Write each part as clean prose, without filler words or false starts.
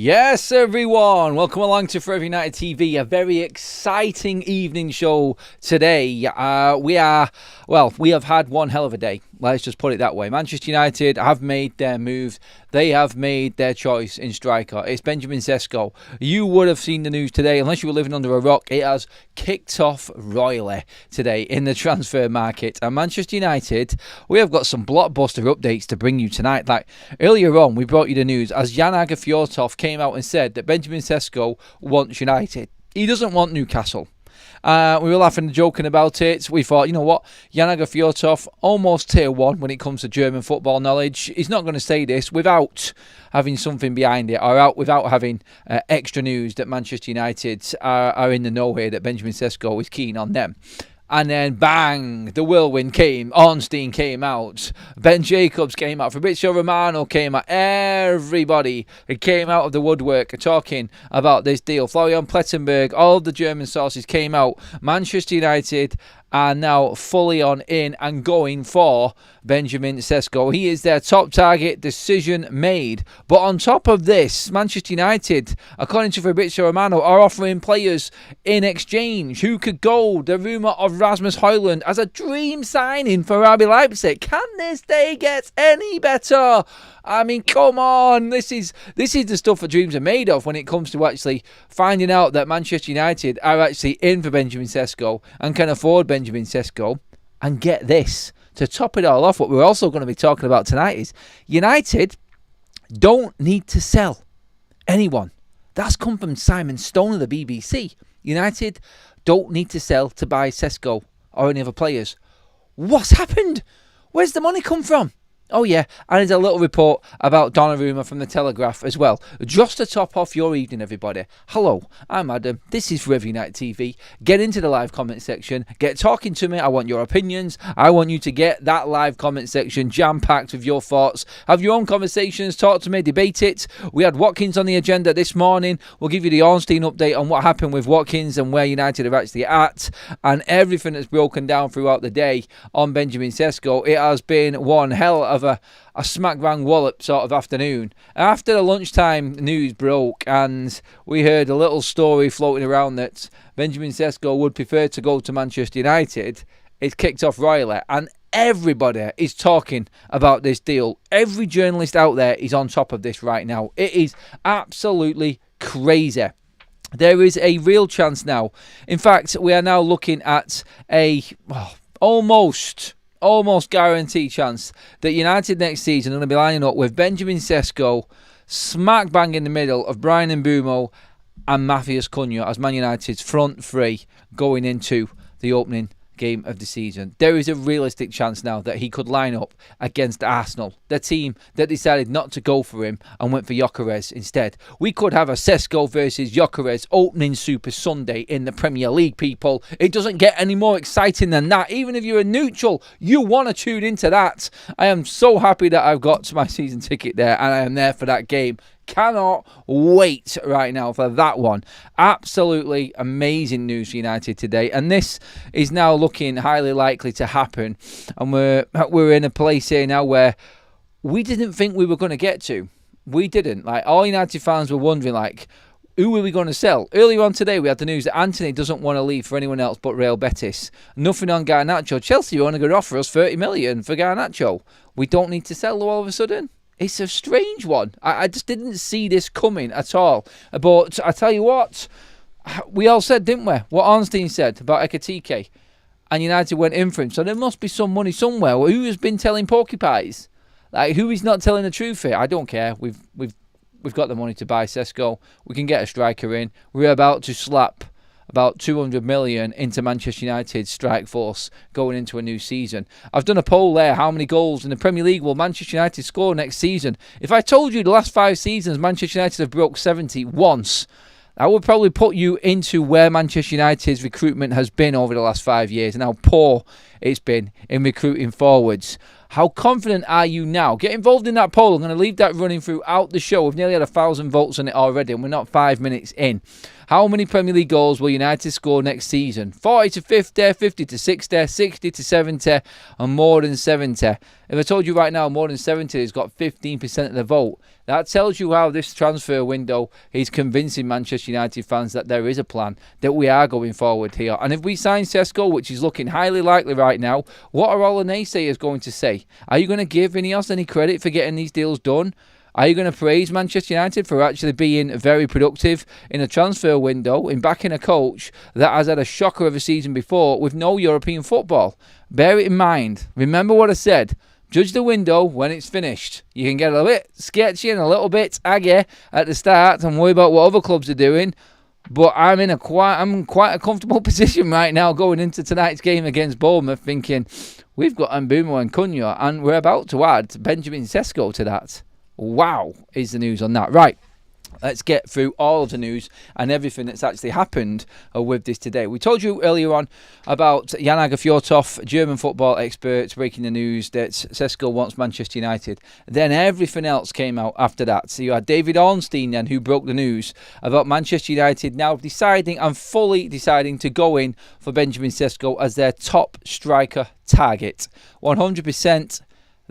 Yes, everyone. Welcome along to Forever United TV. A very exciting evening show today. We have had one hell of a day. Let's just put it that way. Manchester United have made their move. They have made their choice in striker. It's Benjamin Sesko. You would have seen the news today. Unless you were living under a rock, it has kicked off royally today in the transfer market. And Manchester United, we have got some blockbuster updates to bring you tonight. Like earlier on, we brought you the news as Jan Agafiotov came out and said that Benjamin Sesko wants United. He doesn't want Newcastle. We were laughing and joking about it. We thought, you know what, Jan Agafiotov, almost tier 1 when it comes to German football knowledge. He's not going to say this without having something behind it, or without having extra news that Manchester United are in the know here, that Benjamin Sesko is keen on them. And then bang, the whirlwind came. Ornstein came out. Ben Jacobs came out. Fabrizio Romano came out. Everybody came out of the woodwork talking about this deal. Florian Plettenberg, all of the German sources came out. Manchester United are now fully on in and going for Benjamin Sesko. He is their top target, decision made. But on top of this, Manchester United, according to Fabrizio Romano, are offering players in exchange who could go. The rumour of RASMUS Hojlund as a dream signing for RB Leipzig. Can this day get any better? I mean, come on. This is the stuff that dreams are made of when it comes to actually finding out that Manchester United are actually in for Benjamin Sesko and can afford Benjamin Sesko. And get this, to top it all off, what we're also going to be talking about tonight is United don't need to sell anyone. That's come from Simon Stone of the BBC. United don't need to sell to buy Cesco or any other players. What's happened? Where's the money come from? Oh yeah, and there's a little report about Donnarumma from the Telegraph as well. Just to top off your evening, everybody. Hello, I'm Adam. This is Forever United TV. Get into the live comment section. Get talking to me. I want your opinions. I want you to get that live comment section jam-packed with your thoughts. Have your own conversations. Talk to me. Debate it. We had Watkins on the agenda this morning. We'll give you the Ornstein update on what happened with Watkins and where United are actually at, and everything that's broken down throughout the day on Benjamin Sesko. It has been one hell of a smack-bang wallop sort of afternoon. After the lunchtime news broke and we heard a little story floating around that Benjamin Sesko would prefer to go to Manchester United, it's kicked off royally and everybody is talking about this deal. Every journalist out there is on top of this right now. It is absolutely crazy. There is a real chance now. In fact, we are now looking at a almost guaranteed chance that United next season are going to be lining up with Benjamin Sesko smack bang in the middle of Brian Mbeumo and Matthias Cunha as Man United's front three going into the opening game of the season. There is a realistic chance now that he could line up against Arsenal, the team that decided not to go for him and went for Gyökeres instead. We could have a Cesco versus Gyökeres opening Super Sunday in the Premier League, people. It doesn't get any more exciting than that. Even if you're a neutral, you want to tune into that. I am so happy that I've got my season ticket there and I am there for that game. Cannot wait right now for that one. Absolutely amazing news for United today, and this is now looking highly likely to happen. And we're in a place here now where we didn't think we were going to get to. We didn't. Like, all United fans were wondering, like, who are we going to sell? Earlier on today, we had the news that Anthony doesn't want to leave for anyone else but Real Betis. Nothing on Garnacho. Chelsea are only going to offer us 30 million for Garnacho. We don't need to sell all of a sudden. It's a strange one. I just didn't see this coming at all. But I tell you what, we all said, didn't we, what Ornstein said about Ekitike, and United went in for him. So there must be some money somewhere. Who has been telling porcupines? Like, who is not telling the truth here? I don't care. We've got the money to buy Cesco. We can get a striker in. We're about to slap about 200 million into Manchester United's strike force going into a new season. I've done a poll there. How many goals in the Premier League will Manchester United score next season? If I told you the last 5 seasons Manchester United have broke 70 once, that would probably put you into where Manchester United's recruitment has been over the last 5 years and how poor it's been in recruiting forwards. How confident are you now? Get involved in that poll. I'm going to leave that running throughout the show. We've nearly had 1,000 votes on it already and we're not 5 minutes in. How many Premier League goals will United score next season? 40 to 50, 50 to 60, 60 to 70, and more than 70. If I told you right now more than 70 has got 15% of the vote, that tells you how this transfer window is convincing Manchester United fans that there is a plan, that we are going forward here. And if we sign Cesco, which is looking highly likely right now, what are all the naysayers going to say? Are you going to give Ineos any credit for getting these deals done? Are you going to praise Manchester United for actually being very productive in a transfer window, in backing a coach that has had a shocker of a season before with no European football? Bear it in mind. Remember what I said. Judge the window when it's finished. You can get a bit sketchy and a little bit aggy at the start and worry about what other clubs are doing. But I'm in quite a comfortable position right now going into tonight's game against Bournemouth, thinking we've got Mbeumo and Cunha, and we're about to add Benjamin Sesko to that. Wow, is the news on that. Right, let's get through all of the news and everything that's actually happened with this today. We told you earlier on about Jan Fjortoft, German football expert, breaking the news that Cesco wants Manchester United. Then everything else came out after that. So you had David Ornstein then, who broke the news about Manchester United now deciding and fully deciding to go in for Benjamin Sesko as their top striker target. 100%.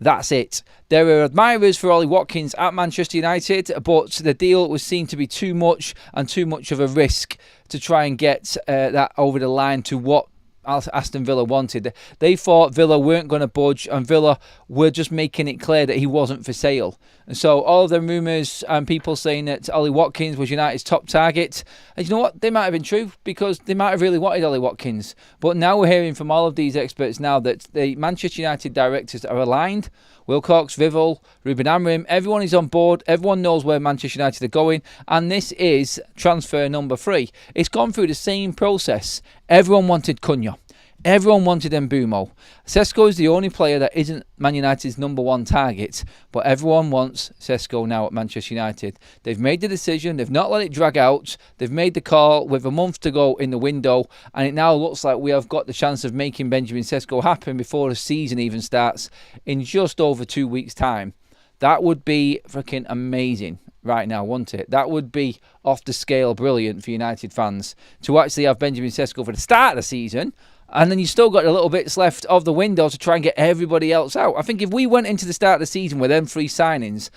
That's it. There were admirers for Ollie Watkins at Manchester United, but the deal was seen to be too much and too much of a risk to try and get that over the line to what Aston Villa wanted. They thought Villa weren't going to budge, and Villa were just making it clear that he wasn't for sale. And so all of the rumours and people saying that Ollie Watkins was United's top target, and you know what? They might have been true, because they might have really wanted Ollie Watkins. But now we're hearing from all of these experts now that the Manchester United directors are aligned. Wilcox, Vival, Ruben Amorim, everyone is on board. Everyone knows where Manchester United are going. And this is transfer number 3. It's gone through the same process. Everyone wanted Cunha. Everyone wanted Mbeumo. Cesco is the only player that isn't Man United's number 1 target, but everyone wants Cesco now at Manchester United. They've made the decision, they've not let it drag out, they've made the call with a month to go in the window, and it now looks like we have got the chance of making Benjamin Sesko happen before the season even starts in just over 2 weeks' time. That would be freaking amazing right now, wouldn't it? That would be off the scale brilliant for United fans to actually have Benjamin Sesko for the start of the season. And then you still got a little bits left of the window to try and get everybody else out. I think if we went into the start of the season with them 3 signings,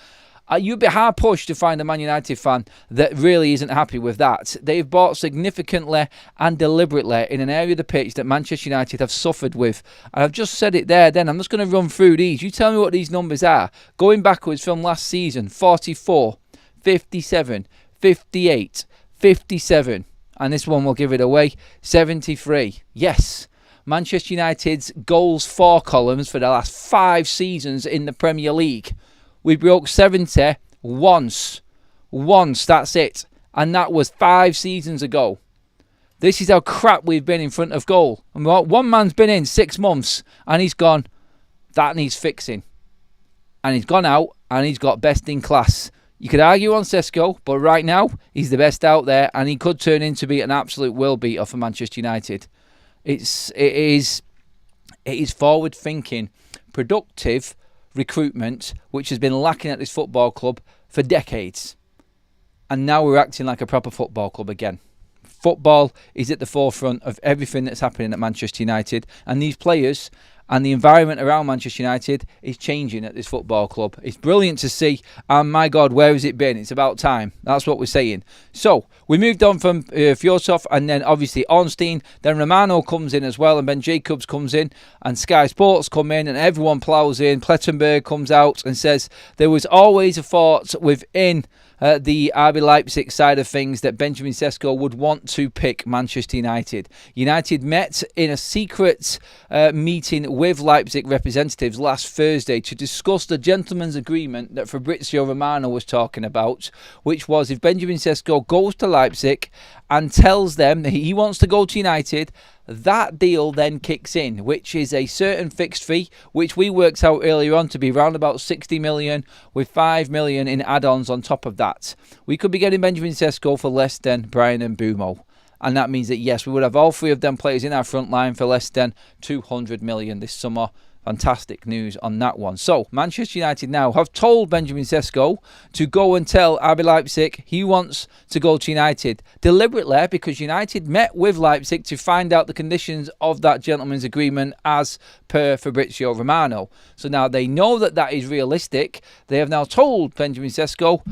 you'd be hard pushed to find a Man United fan that really isn't happy with that. They've bought significantly and deliberately in an area of the pitch that Manchester United have suffered with. And I've just said it there then. I'm just going to run through these. You tell me what these numbers are. Going backwards from last season, 44, 57, 58, 57. And this one will give it away, 73. Yes, Manchester United's goals for columns for the last 5 seasons in the Premier League. We broke 70 once. Once, that's it. And that was 5 seasons ago. This is how crap we've been in front of goal. And one man's been in 6 months and he's gone, that needs fixing. And he's gone out and he's got best in class. You could argue on Cesco, but right now, he's the best out there, and he could turn into be an absolute world beater for Manchester United. It is forward-thinking, productive recruitment, which has been lacking at this football club for decades. And now we're acting like a proper football club again. Football is at the forefront of everything that's happening at Manchester United, and these players and the environment around Manchester United is changing at this football club. It's brilliant to see, and my God, where has it been? It's about time. That's what we're saying. So, we moved on from Fjortoft, and then obviously Ornstein, then Romano comes in as well, and Ben Jacobs comes in, and Sky Sports come in, and everyone ploughs in. Plettenberg comes out and says there was always a thought within the RB Leipzig side of things that Benjamin Sesko would want to pick Manchester United. United met in a secret meeting with Leipzig representatives last Thursday to discuss the gentleman's agreement that Fabrizio Romano was talking about, which was if Benjamin Sesko goes to Leipzig and tells them that he wants to go to United, that deal then kicks in, which is a certain fixed fee, which we worked out earlier on to be around about 60 million, with 5 million in add-ons on top of that. We could be getting Benjamin Sesko for less than Brian Mbeumo. And that means that, yes, we would have all 3 of them players in our front line for less than 200 million this summer. Fantastic news on that one. So, Manchester United now have told Benjamin Sesko to go and tell RB Leipzig he wants to go to United. Deliberately, because United met with Leipzig to find out the conditions of that gentleman's agreement as per Fabrizio Romano. So now they know that that is realistic. They have now told Benjamin Sesko,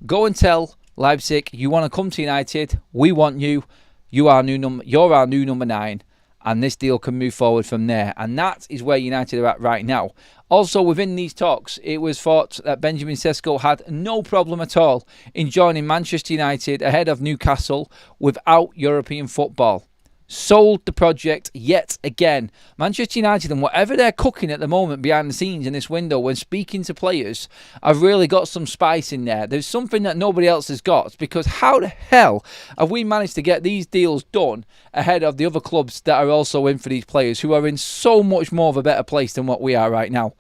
go and tell Leipzig you want to come to United. We want you. You're our new number 9. And this deal can move forward from there. And that is where United are at right now. Also, within these talks, it was thought that Benjamin Sesko had no problem at all in joining Manchester United ahead of Newcastle without European football. Sold the project yet again. Manchester United, and whatever they're cooking at the moment behind the scenes in this window when speaking to players, have really got some spice in there. There's something that nobody else has got, because how the hell have we managed to get these deals done ahead of the other clubs that are also in for these players, who are in so much more of a better place than what we are right now?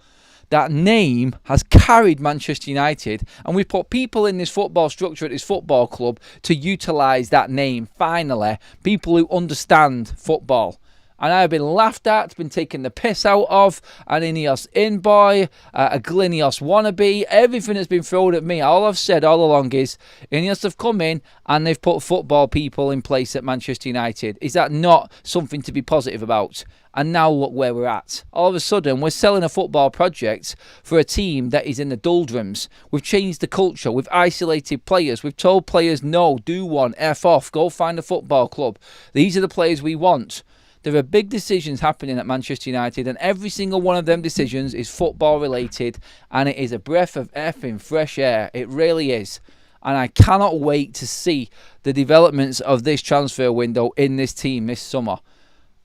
That name has carried Manchester United, and we've put people in this football structure at this football club to utilise that name, finally. People who understand football. And I have been laughed at, been taken the piss out of, an Ineos in-boy, a Glinios wannabe, everything has been thrown at me. All I've said all along is, Ineos have come in and they've put football people in place at Manchester United. Is that not something to be positive about? And now look where we're at. All of a sudden, we're selling a football project for a team that is in the doldrums. We've changed the culture. We've isolated players. We've told players, no, do one, F off, go find a football club. These are the players we want. There are big decisions happening at Manchester United, and every single one of them decisions is football related, and it is a breath of effing fresh air. It really is. And I cannot wait to see the developments of this transfer window in this team this summer.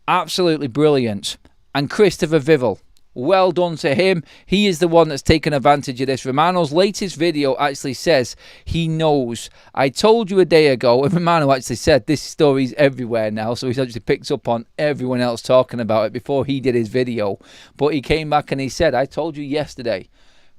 Absolutely brilliant. And Christopher Vival, well done to him. He is the one that's taken advantage of this. Romano's latest video actually says he knows. I told you a day ago, and Romano actually said this story's everywhere now, so he's actually picked up on everyone else talking about it before he did his video. But he came back and he said, I told you yesterday.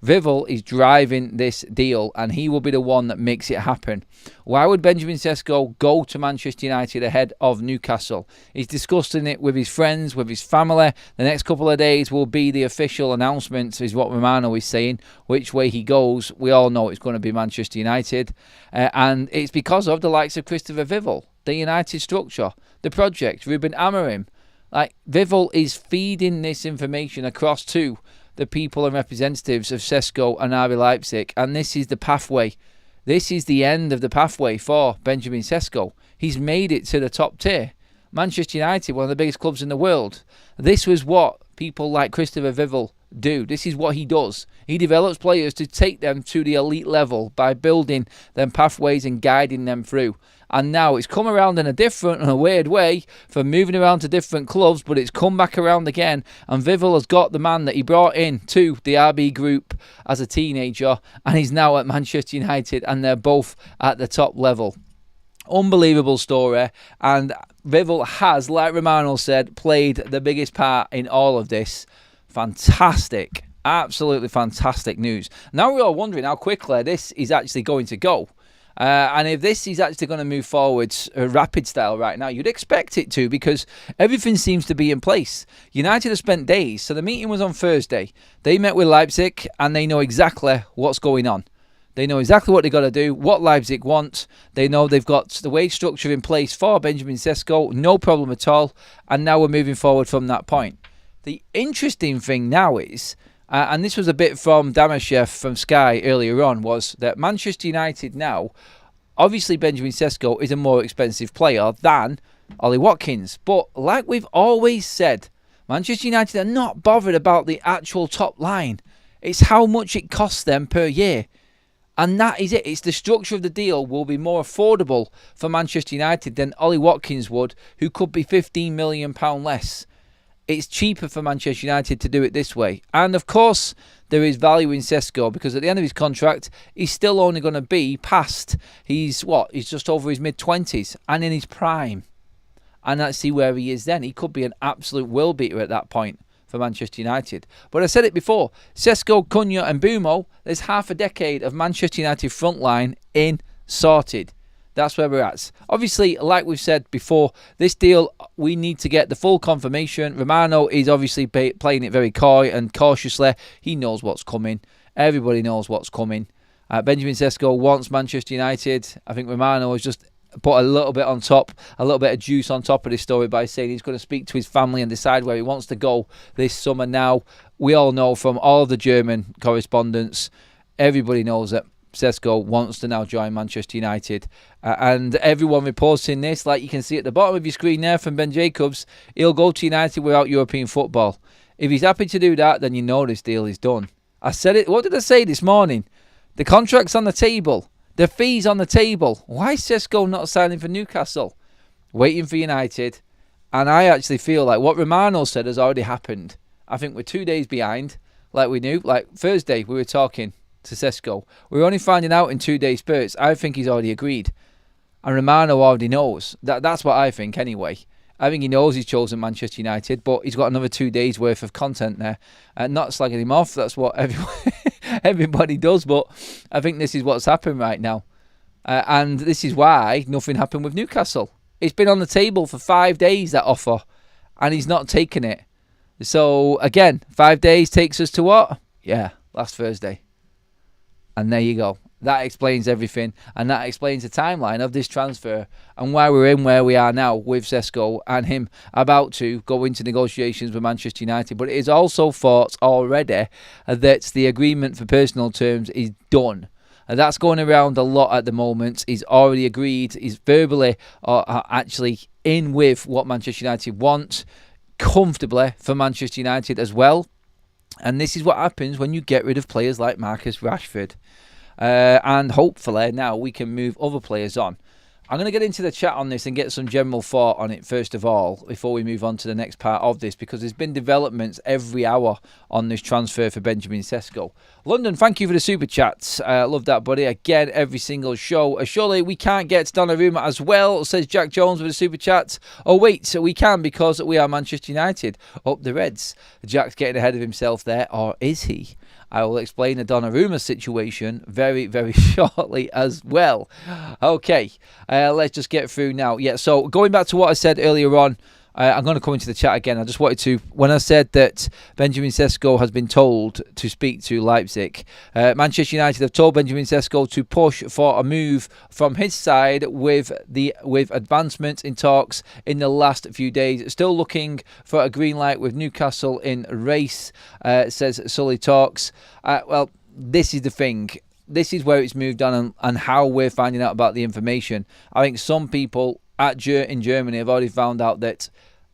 Vival is driving this deal, and he will be the one that makes it happen. Why would Benjamin Sesko go to Manchester United ahead of Newcastle? He's discussing it with his friends, with his family. The next couple of days will be the official announcement, is what Romano is saying. Which way he goes, we all know it's going to be Manchester United. And it's because of the likes of Christopher Vival, the United structure, the project, Ruben Amorim. Like, Vival is feeding this information across to the people and representatives of Cesco and RB Leipzig, and this is the pathway. This is the end of the pathway for Benjamin Sesko. He's made it to the top tier. Manchester United, one of the biggest clubs in the world. This was what people like Christopher Vival do. This is what he does. He develops players to take them to the elite level by building them pathways and guiding them through. And now it's come around in a different and a weird way from moving around to different clubs, but it's come back around again. And Vival has got the man that he brought in to the RB group as a teenager, and he's now at Manchester United, and they're both at the top level. Unbelievable story. And Vival has, like Romano said, played the biggest part in all of this. Fantastic. Absolutely fantastic news. Now we're all wondering how quickly this is actually going to go. And if this is actually going to move forward rapid style right now, you'd expect it to, because everything seems to be in place. United have spent days. So the meeting was on Thursday. They met with Leipzig, and they know exactly what's going on. They know exactly what they've got to do, what Leipzig want. They know they've got the wage structure in place for Benjamin Sesko. No problem at all. And now we're moving forward from that point. The interesting thing now is, and this was a bit from Damashev from Sky earlier on, was that Manchester United now, obviously Benjamin Sesko is a more expensive player than Ollie Watkins. But like we've always said, Manchester United are not bothered about the actual top line. It's how much it costs them per year. And that is it. It's the structure of the deal will be more affordable for Manchester United than Ollie Watkins would, who could be £15 million less. It's cheaper for Manchester United to do it this way. And of course, there is value in Cesco, because at the end of his contract, he's still only going to be past, he's just over his mid-20s and in his prime. And let's see where he is then. He could be an absolute world beater at that point for Manchester United. But I said it before, Cesco, Cunha and Bumo, there's half a decade of Manchester United front line in sorted. That's where we're at. Obviously, like we've said before, this deal, we need to get the full confirmation. Romano is obviously playing it very coy and cautiously. He knows what's coming. Everybody knows what's coming. Benjamin Sesko wants Manchester United. I think Romano has just put a little bit on top, a little bit of juice on top of this story by saying he's going to speak to his family and decide where he wants to go this summer. Now, we all know from all of the German correspondence, everybody knows that Cesco wants to now join Manchester United. And everyone reporting this, like you can see at the bottom of your screen there from Ben Jacobs, he'll go to United without European football. If he's happy to do that, then you know this deal is done. I said it. What did I say this morning? The contract's on the table. The fees on the table. Why is Cesco not signing for Newcastle? Waiting for United. And I actually feel like what Romano said has already happened. I think we're 2 days behind, like we knew. Like Thursday, we were talking to Cesco. We were only finding out in 2 days spurts. I think he's already agreed. And Romano already knows. That's what I think anyway. I think he knows he's chosen Manchester United, but he's got another 2 days worth of content there. Not slagging him off. That's what everybody does. But I think this is what's happened right now. And this is why nothing happened with Newcastle. It's been on the table for 5 days, that offer. And he's not taken it. So, again, 5 days takes us to what? Yeah, last Thursday. And there you go. That explains everything. And that explains the timeline of this transfer and why we're in where we are now with Cesco and him about to go into negotiations with Manchester United. But it is also thought already that the agreement for personal terms is done. And that's going around a lot at the moment. He's already agreed. He's verbally actually in with what Manchester United want, comfortably for Manchester United as well. And this is what happens when you get rid of players like Marcus Rashford. And hopefully now we can move other players on. I'm going to get into the chat on this and get some general thought on it first of all before we move on to the next part of this, because there's been developments every hour on this transfer for Benjamin Sesko. London, thank you for the super chats. Love that, buddy. Again, every single show. Surely we can't get to Donnarumma as well, says Jack Jones with the super chats. Oh wait, so we can because we are Manchester United. Up the Reds. Jack's getting ahead of himself there, or is he? I will explain the Donnarumma situation very, very shortly as well. Okay, let's just get through now. Yeah, so going back to what I said earlier on, I'm going to come into the chat again. I just wanted to, when I said that Benjamin Sesko has been told to speak to Leipzig, Manchester United have told Benjamin Sesko to push for a move from his side with advancement in talks in the last few days. Still looking for a green light with Newcastle in race, says Sully Talks. Well, this is the thing. This is where it's moved on and how we're finding out about the information. I think some people in Germany have already found out that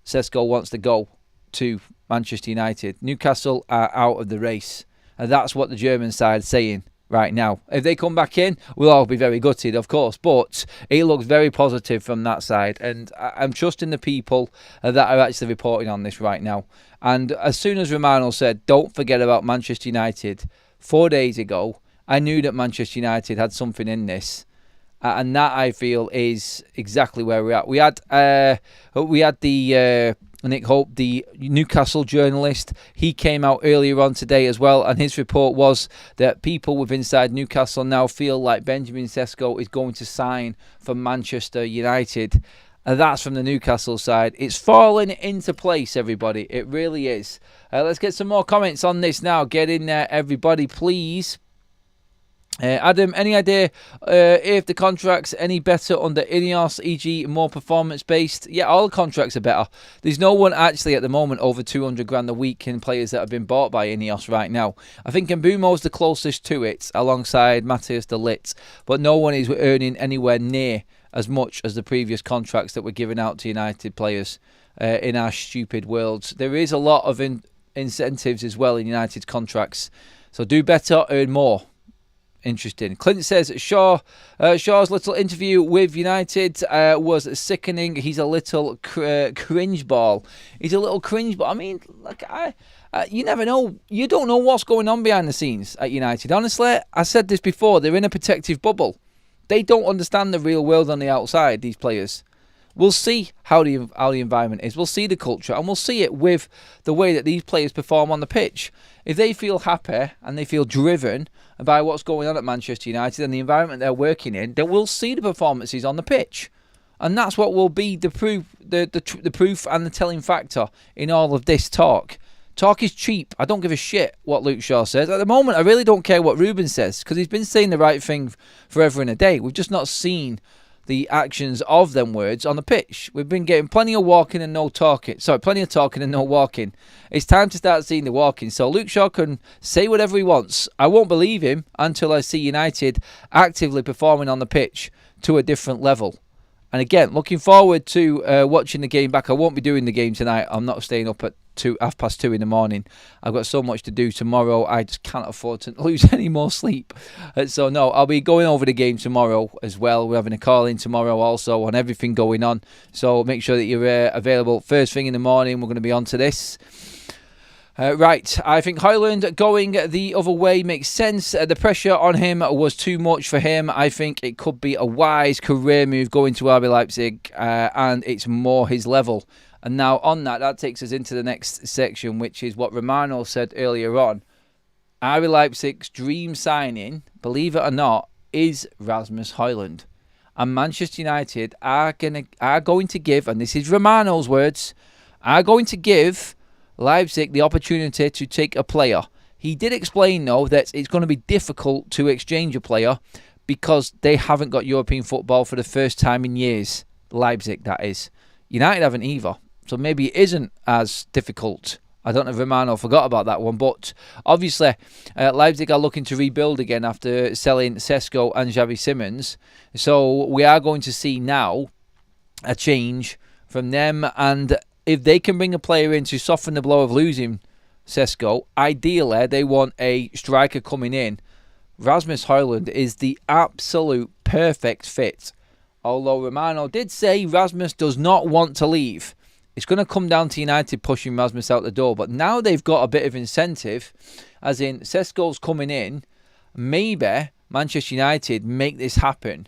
Cesco wants to go to Manchester United. Newcastle are out of the race. And that's what the German side is saying right now. If they come back in, we'll all be very gutted, of course. But it looks very positive from that side. And I'm trusting the people that are actually reporting on this right now. And as soon as Romano said, don't forget about Manchester United, 4 days ago, I knew that Manchester United had something in this. And that, I feel, is exactly where we're at. We had the Nick Hope, the Newcastle journalist. He came out earlier on today as well, and his report was that people with inside Newcastle now feel like Benjamin Sesko is going to sign for Manchester United. And that's from the Newcastle side. It's falling into place, everybody. It really is. Let's get some more comments on this now. Get in there, everybody, please. Adam, any idea if the contract's any better under Ineos, e.g. more performance-based? Yeah, all the contracts are better. There's no one actually at the moment over 200 grand a week in players that have been bought by Ineos right now. I think Mbumo's the closest to it, alongside Matthias de Ligt, but no one is earning anywhere near as much as the previous contracts that were given out to United players in our stupid worlds. There is a lot of incentives as well in United's contracts, so do better, earn more. Interesting. Clint says Shaw's little interview with United was sickening. He's a little cringe ball. He's a little cringe ball. I mean, like you never know. You don't know what's going on behind the scenes at United. Honestly, I said this before. They're in a protective bubble. They don't understand the real world on the outside, these players. We'll see how the environment is. We'll see the culture, and we'll see it with the way that these players perform on the pitch. if they feel happy and they feel driven by what's going on at Manchester United and the environment they're working in, then we'll see the performances on the pitch. And that's what will be the proof, the proof and the telling factor in all of this talk. Talk is cheap. I don't give a shit what Luke Shaw says. At the moment, I really don't care what Ruben says, because he's been saying the right thing forever and a day. We've just not seen the actions of them words on the pitch. We've been getting plenty of walking and no talking. Sorry, plenty of talking and no walking. It's time to start seeing the walking. So Luke Shaw can say whatever he wants. I won't believe him until I see United actively performing on the pitch to a different level. And again, looking forward to watching the game back. I won't be doing the game tonight. I'm not staying up at 2:30 in the morning. I've got so much to do tomorrow. I just can't afford to lose any more sleep. So no, I'll be going over the game tomorrow as well. We're having a call in tomorrow also on everything going on. So make sure that you're available first thing in the morning. We're going to be on to this. Right, I think Hojlund going the other way makes sense. The pressure on him was too much for him. I think it could be a wise career move going to RB Leipzig, and it's more his level. And now on that takes us into the next section, which is what Romano said earlier on. RB Leipzig's dream signing, believe it or not, is Rasmus Hojlund. And Manchester United are going to give, and this is Romano's words, are going to give Leipzig the opportunity to take a player. He did explain, though, that it's going to be difficult to exchange a player because they haven't got European football for the first time in years. Leipzig, that is. United haven't either, so maybe it isn't as difficult. I don't know if Romano forgot about that one, but obviously Leipzig are looking to rebuild again after selling Cesco and Xavi Simons. So we are going to see now a change from them, and if they can bring a player in to soften the blow of losing Cesco, ideally they want a striker coming in. Rasmus Hojlund is the absolute perfect fit. Although Romano did say Rasmus does not want to leave. It's going to come down to United pushing Rasmus out the door. But now they've got a bit of incentive, as in Cesco's coming in. Maybe Manchester United make this happen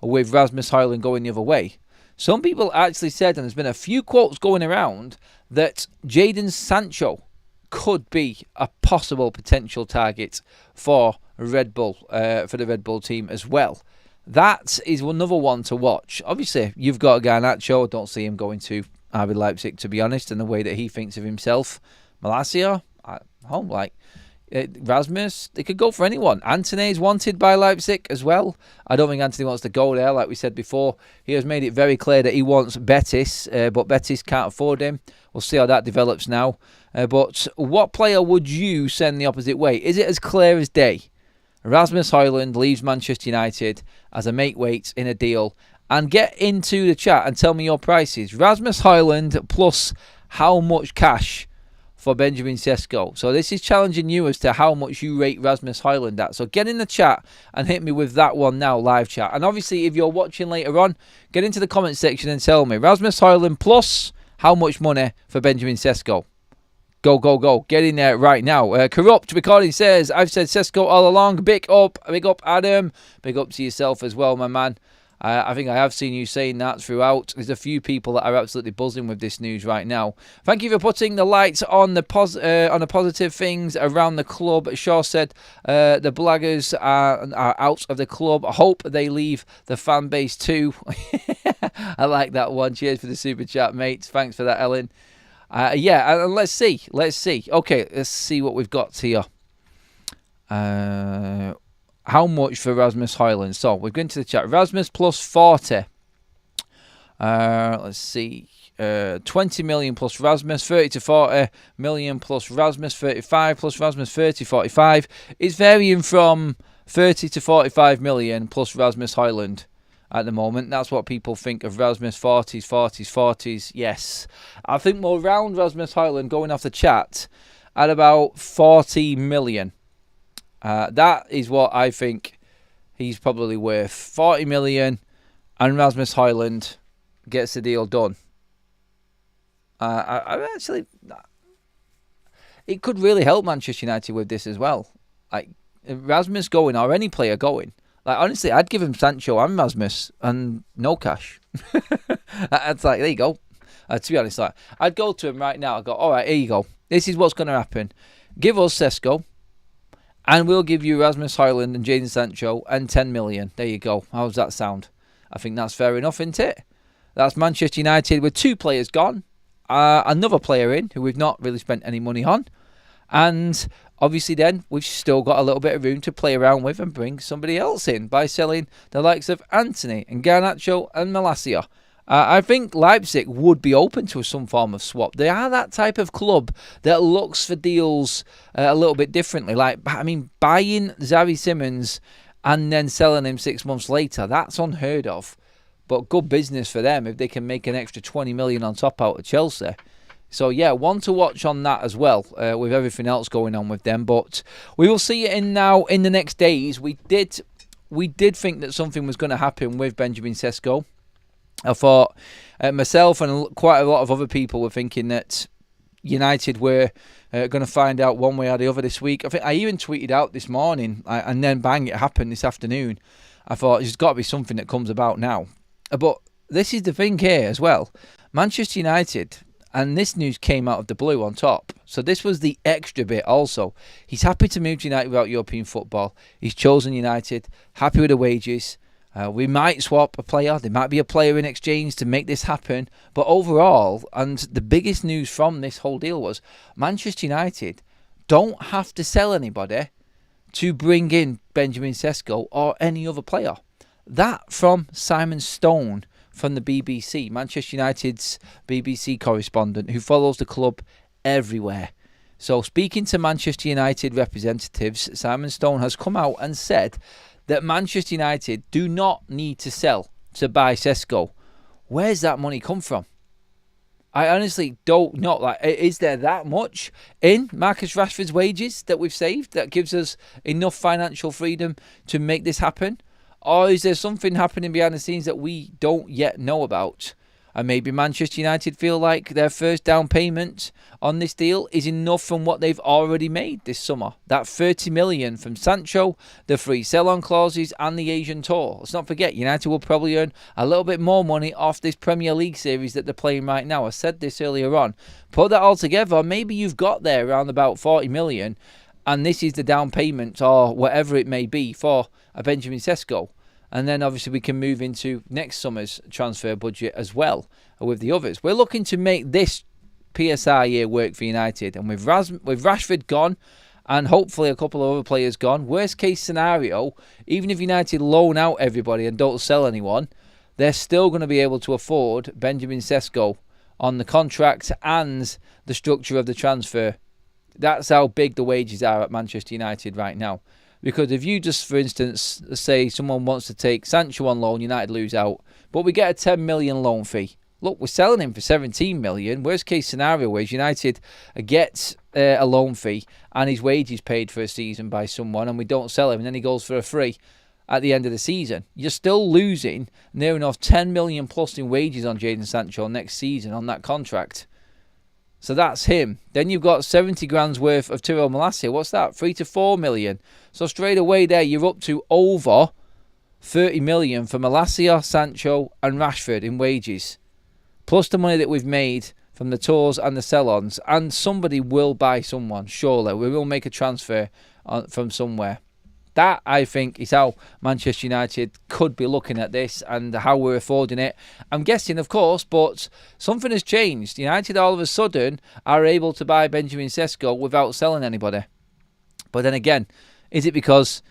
with Rasmus Hojlund going the other way. Some people actually said, and there's been a few quotes going around, that Jadon Sancho could be a possible potential target for Red Bull, for the Red Bull team as well. That is another one to watch. Obviously, you've got Garnacho. I don't see him going to RB Leipzig, to be honest, and the way that he thinks of himself. Malacia, Rasmus, they could go for anyone. Antony is wanted by Leipzig as well. I don't think Antony wants to go there, like we said before. He has made it very clear that he wants Betis, but Betis can't afford him. We'll see how that develops now. But what player would you send the opposite way? Is it as clear as day? Rasmus Hojlund leaves Manchester United as a make weight in a deal. And get into the chat and tell me your prices. Rasmus Hojlund plus how much cash for Benjamin Sesko. So this is challenging you as to how much you rate Rasmus Hojlund at. So get in the chat and hit me with that one now, live chat. And obviously, if you're watching later on, get into the comment section and tell me. Rasmus Hojlund plus how much money for Benjamin Sesko. Go, go, go. Get in there right now. Corrupt Recording says, I've said Cesco all along. Big up, Adam. Big up to yourself as well, my man. I think I have seen you saying that throughout. There's a few people that are absolutely buzzing with this news right now. Thank you for putting the lights on the positive things around the club. Shaw said the blaggers are out of the club. I hope they leave the fan base too. I like that one. Cheers for the super chat, mates. Thanks for that, Ellen. Yeah, let's see. Okay, let's see what we've got here. How much for Rasmus Hojlund? So we're going to the chat. Rasmus plus 40. Let's see. 20 million plus Rasmus. 30 to 40 million plus Rasmus. 35 plus Rasmus. 30, 45. It's varying from 30 to 45 million plus Rasmus Hojlund at the moment. That's what people think of Rasmus. 40s. Yes. I think we'll round Rasmus Hojlund going off the chat at about 40 million. That is what I think he's probably worth. 40 million and Rasmus Hojlund gets the deal done. I actually, it could really help Manchester United with this as well. Like Rasmus going or any player going. Like honestly, I'd give him Sancho and Rasmus and no cash. It's like, there you go. To be honest, like I'd go to him right now. I'd go, all right, here you go. This is what's going to happen. Give us Cesco, and we'll give you Rasmus Hojlund and Jadon Sancho and 10 million. There you go. How does that sound? I think that's fair enough, isn't it? That's Manchester United with 2 players gone, another player in who we've not really spent any money on, and obviously then we've still got a little bit of room to play around with and bring somebody else in by selling the likes of Anthony and Garnacho and Malacia. I think Leipzig would be open to some form of swap. They are that type of club that looks for deals a little bit differently. Like, I mean, buying Xavi Simons and then selling him 6 months later, that's unheard of. But good business for them if they can make an extra 20 million on top out of Chelsea. So, yeah, one to watch on that as well, with everything else going on with them. But we will see it in the next days. We did think that something was going to happen with Benjamin Sesko. I thought myself and quite a lot of other people were thinking that United were going to find out one way or the other this week. I think I even tweeted out this morning, and then bang, it happened this afternoon. I thought there's got to be something that comes about now. But this is the thing here as well. Manchester United, and this news came out of the blue on top. So this was the extra bit also. He's happy to move to United without European football. He's chosen United, happy with the wages. We might swap a player. There might be a player in exchange to make this happen. But overall, and the biggest news from this whole deal was Manchester United don't have to sell anybody to bring in Benjamin Sesko or any other player. That from Simon Stone from the BBC, Manchester United's BBC correspondent who follows the club everywhere. So speaking to Manchester United representatives, Simon Stone has come out and said that Manchester United do not need to sell to buy Cesco. Where's that money come from? I honestly don't know. Like, is there that much in Marcus Rashford's wages that we've saved that gives us enough financial freedom to make this happen? Or is there something happening behind the scenes that we don't yet know about? And maybe Manchester United feel like their first down payment on this deal is enough from what they've already made this summer. That 30 million from Sancho, the free sell-on clauses and the Asian tour. Let's not forget, United will probably earn a little bit more money off this Premier League series that they're playing right now. I said this earlier on. Put that all together, maybe you've got there around about 40 million and this is the down payment or whatever it may be for a Benjamin Sesko. And then obviously we can move into next summer's transfer budget as well with the others. We're looking to make this PSR year work for United. And with Rashford gone and hopefully a couple of other players gone, worst case scenario, even if United loan out everybody and don't sell anyone, they're still going to be able to afford Benjamin Sesko on the contract and the structure of the transfer. That's how big the wages are at Manchester United right now. Because if you just, for instance, say someone wants to take Sancho on loan, United lose out, but we get a 10 million loan fee. Look, we're selling him for 17 million. Worst case scenario is United gets a loan fee and his wages paid for a season by someone and we don't sell him and then he goes for a free at the end of the season. You're still losing near enough 10 million plus in wages on Jadon Sancho next season on that contract. So that's him. Then you've got 70 grand's worth of Tyrell Malacia. What's that? 3 to 4 million. So straight away there, you're up to over 30 million for Malacia, Sancho and Rashford in wages. Plus the money that we've made from the tours and the sell-ons. And somebody will buy someone, surely. We will make a transfer from somewhere. That, I think, is how Manchester United could be looking at this and how we're affording it. I'm guessing, of course, but something has changed. United all of a sudden are able to buy Benjamin Sesko without selling anybody. But then again, is it because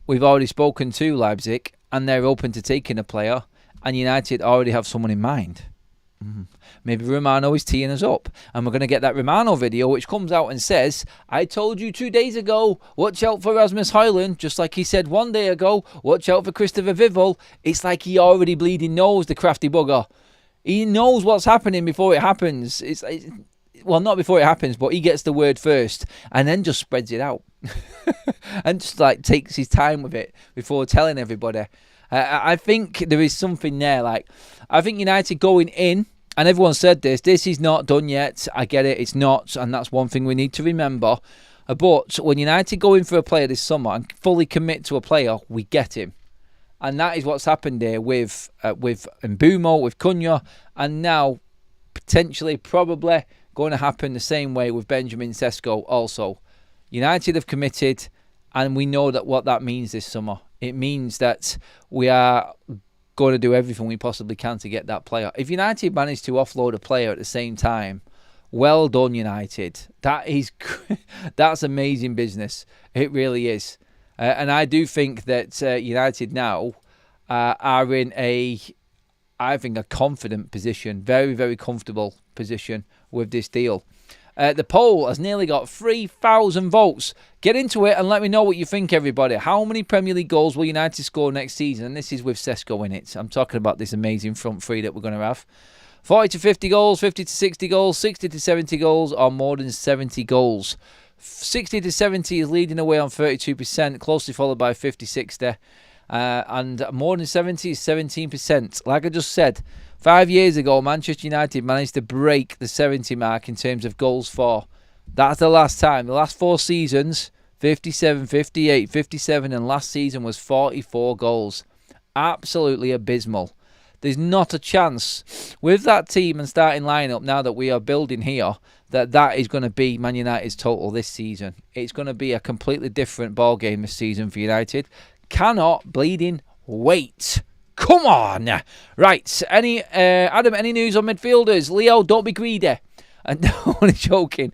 we've already spoken to Leipzig and they're open to taking a player and United already have someone in mind? Maybe Romano is teeing us up and we're going to get that Romano video which comes out and says, I told you 2 days ago, watch out for Rasmus Hojlund, just like he said 1 day ago, watch out for Christopher Vivel. It's like he already bleeding knows, the crafty bugger. He knows what's happening before it happens. Well, not before it happens, but he gets the word first and then just spreads it out and just like takes his time with it before telling everybody. I think there is something there. Like, I think United going in, and everyone said this is not done yet. I get it, it's not, and that's one thing we need to remember. But when United go in for a player this summer and fully commit to a player, we get him. And that is what's happened here with Mbumo, with Cunha, and now potentially, probably going to happen the same way with Benjamin Sesko also. United have committed, and we know that what that means this summer. It means that we are going to do everything we possibly can to get that player. If United manage to offload a player at the same time, well done, United. That's amazing business. It really is. And I do think that United now are in a confident position, very, very comfortable position with this deal. The poll has nearly got 3,000 votes. Get into it and let me know what you think, everybody. How many Premier League goals will United score next season? And this is with Cesco in it. I'm talking about this amazing front three that we're going to have. 40 to 50 goals, 50 to 60 goals, 60 to 70 goals, or more than 70 goals. 60 to 70 is leading away on 32%, closely followed by 50-60. And more than 70 is 17%. Like I just said, 5 years ago, Manchester United managed to break the 70 mark in terms of goals for. That's the last time. The last 4 seasons, 57, 58, 57, and last season was 44 goals. Absolutely abysmal. There's not a chance with that team and starting lineup now that we are building here that is going to be Man United's total this season. It's going to be a completely different ball game this season for United. Cannot bleeding wait. Come on. Right. Adam, any news on midfielders? Leo, don't be greedy. No, only joking.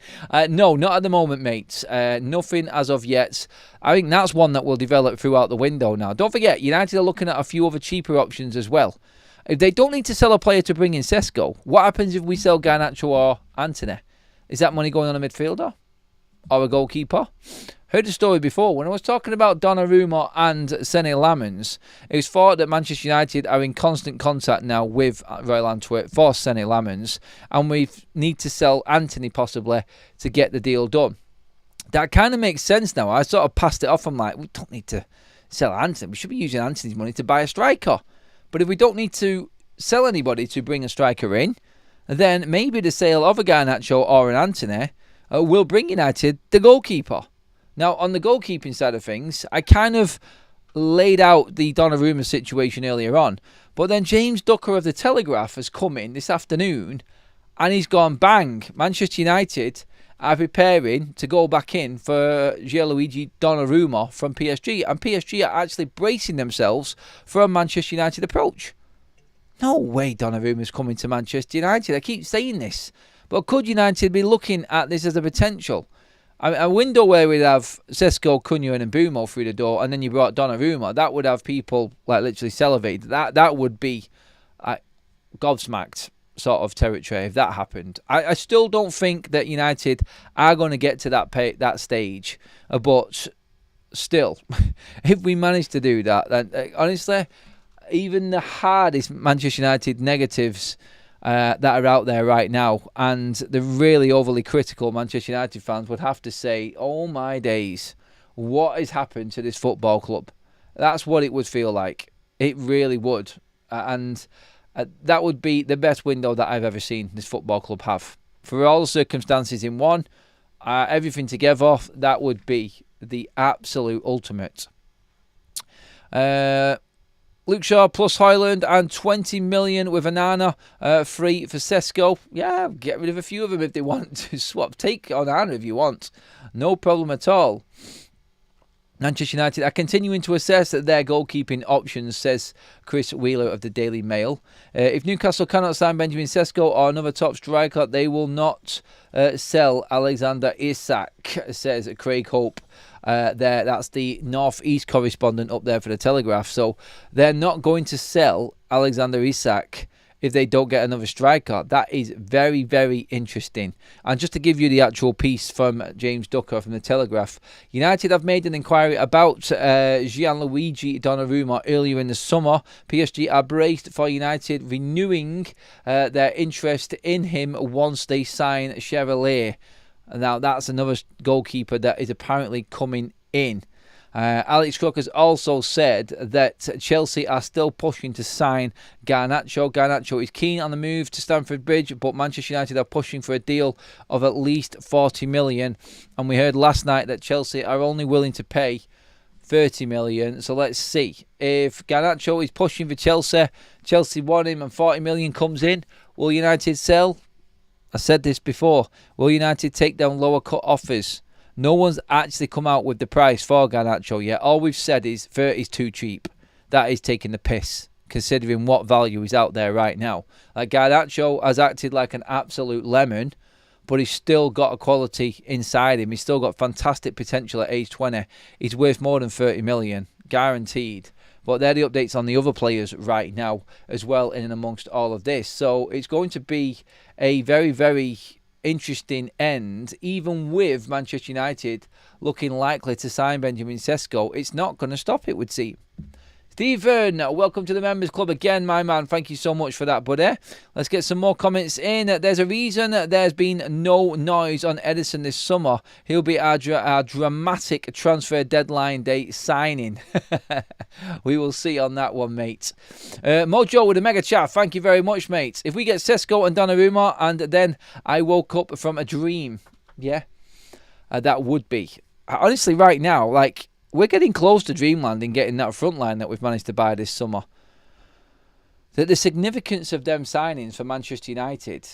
No, not at the moment, mates. Nothing as of yet. I think that's one that will develop throughout the window now. Don't forget, United are looking at a few other cheaper options as well. If they don't need to sell a player to bring in Cesco, what happens if we sell Garnacho or Antony? Is that money going on a midfielder? Or a goalkeeper? Heard the story before. When I was talking about Donnarumma and Senne Lammens, it was thought that Manchester United are in constant contact now with Royal Antwerp for Senne Lammens, and we need to sell Antony possibly to get the deal done. That kind of makes sense now. I sort of passed it off. I'm like, we don't need to sell Antony. We should be using Antony's money to buy a striker. But if we don't need to sell anybody to bring a striker in, then maybe the sale of a Garnacho or an Antony will bring United the goalkeeper. Now, on the goalkeeping side of things, I kind of laid out the Donnarumma situation earlier on. But then James Ducker of The Telegraph has come in this afternoon and he's gone, bang, Manchester United are preparing to go back in for Gianluigi Donnarumma from PSG. And PSG are actually bracing themselves for a Manchester United approach. No way Donnarumma's coming to Manchester United. I keep saying this. But could United be looking at this as a potential? A window where we'd have Cesco, Cunha and Mbumo through the door, and then you brought Donnarumma, that would have people like literally salivated. That would be gobsmacked sort of territory if that happened. I still don't think that United are going to get to that stage, but still, if we manage to do that, then honestly, even the hardest Manchester United negatives that are out there right now, and the really overly critical Manchester United fans would have to say, oh my days, what has happened to this football club? That's what it would feel like. It really would. And that would be the best window that I've ever seen this football club have. For all the circumstances in one, everything together, that would be the absolute ultimate. Luke Shaw plus Hojlund and 20 million with Onana free for Cesco. Yeah, get rid of a few of them if they want to swap. Take Onana if you want. No problem at all. Manchester United are continuing to assess their goalkeeping options, says Chris Wheeler of the Daily Mail. If Newcastle cannot sign Benjamin Sesko or another top striker, they will not sell Alexander Isak, says Craig Hope. That's the North East correspondent up there for the Telegraph. So they're not going to sell Alexander Isak if they don't get another striker. That is very, very interesting. And just to give you the actual piece from James Ducker from the Telegraph, United have made an inquiry about Gianluigi Donnarumma earlier in the summer. PSG are braced for United renewing their interest in him once they sign Chevalier. Now, that's another goalkeeper that is apparently coming in. Alex Crook has also said that Chelsea are still pushing to sign Garnacho. Garnacho is keen on the move to Stamford Bridge, but Manchester United are pushing for a deal of at least 40 million. And we heard last night that Chelsea are only willing to pay 30 million. So let's see. If Garnacho is pushing for Chelsea, Chelsea want him and 40 million comes in, will United sell? I said this before. Will United take down lower cut offers? No one's actually come out with the price for Garnacho yet. All we've said is 30 is too cheap. That is taking the piss, considering what value is out there right now. Like, Garnacho has acted like an absolute lemon, but he's still got a quality inside him. He's still got fantastic potential at age 20. He's worth more than 30 million, guaranteed. But they're the updates on the other players right now as well in and amongst all of this. So it's going to be a very, very interesting end, even with Manchester United looking likely to sign Benjamin Sesko. It's not going to stop, it would seem. Stephen, welcome to the Members Club again, my man. Thank you so much for that, buddy. Let's get some more comments in. There's a reason there's been no noise on Edison this summer. He'll be our dramatic transfer deadline date signing. We will see on that one, mate. Mojo with a mega chat. Thank you very much, mate. If we get Cesco and Donnarumma and then I woke up from a dream, yeah, that would be. Honestly, right now, like, we're getting close to dreamland in getting that front line that we've managed to buy this summer. The significance of them signings for Manchester United,